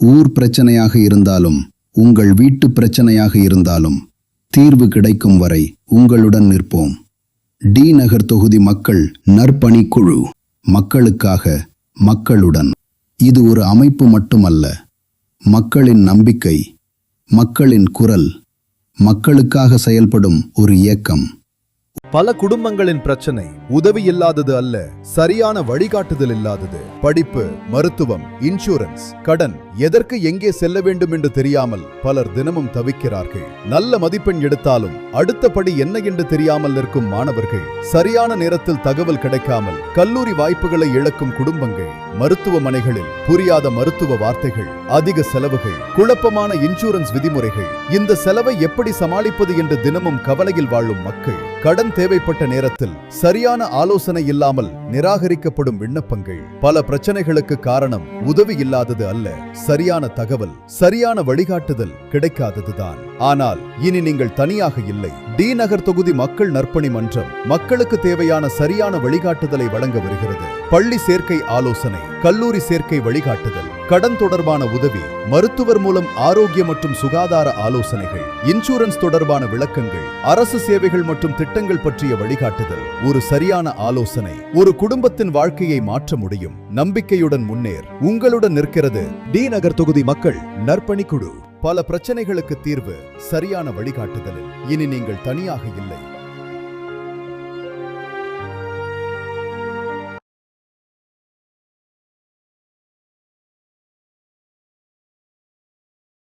ஊர் பிரச்சனையாக இருந்தாலும் உங்கள் வீட்டு பிரச்சனையாக இருந்தாலும் தீர்வு கிடைக்கும் வரை உங்களுடன் நிற்போம். டி நகர் தொகுதி மக்கள் நற்பணிக்குழு, மக்களுக்காக, மக்களுடன். இது ஒரு அமைப்பு மட்டுமல்ல, மக்களின் நம்பிக்கை, மக்களின் குரல், மக்களுக்காக செயல்படும் ஒரு இயக்கம். பல குடும்பங்களின் பிரச்சனை உதவி இல்லாதது அல்ல, சரியான வழிகாட்டுதல் இல்லாதது. படிப்பு, மருத்துவம், இன்சூரன்ஸ், கடன், எதற்கு எங்கே செல்ல வேண்டும் என்று தெரியாமல் பலர் தினமும் தவிக்கிறார்கள். நல்ல மதிப்பெண் எடுத்தாலும் அடுத்த படி என்ன என்று தெரியாமல் நிற்கும் மாணவர்கள், சரியான நேரத்தில் தகவல் கிடைக்காமல் கல்லூரி வாய்ப்புகளை இழக்கும் குடும்பங்கள், மருத்துவமனைகளில் புரியாத மருத்துவ வார்த்தைகள், அதிக செலவுகள், குழப்பமான இன்சூரன்ஸ் விதிமுறைகள். இந்த செலவை எப்படி சமாளிப்பது என்று தினமும் கவலையில் வாழும் மக்கள். கடன் தேவைப்பட்ட நேரத்தில் சரியான ஆலோசனை இல்லாமல் நிராகரிக்கப்படும் விண்ணப்பங்கள். பல பிரச்சனைகளுக்கு காரணம் உதவி இல்லாதது அல்ல, சரியான தகவல், சரியான வழிகாட்டுதல் கிடைக்காததுதான். ஆனால் இனி நீங்கள் தனியாக இல்லை. டி நகர் தொகுதி மக்கள் நற்பணி மன்றம் மக்களுக்கு தேவையான சரியான வழிகாட்டுதலை வழங்க வருகிறது. பள்ளி சேர்க்கை ஆலோசனை, கல்லூரி சேர்க்கை வழிகாட்டுதல், கடன் தொடர்பான உதவி, மருத்துவர் மூலம் ஆரோக்கிய மற்றும் சுகாதார ஆலோசனைகள், இன்சூரன்ஸ் தொடர்பான விளக்கங்கள், அரசு சேவைகள் மற்றும் திட்டங்கள் பற்றிய வழிகாட்டுதல். ஒரு சரியான ஆலோசனை ஒரு குடும்பத்தின் வாழ்க்கையை மாற்ற முடியும். நம்பிக்கையுடன் முன்னேர். உங்களுடன் நிற்கிறது டி நகர் தொகுதி மக்கள் நற்பணிக்குழு. பல பிரச்சனைகளுக்கு தீர்வு சரியான வழிகாட்டுதலில். இனி நீங்கள் தனியாக இல்லை.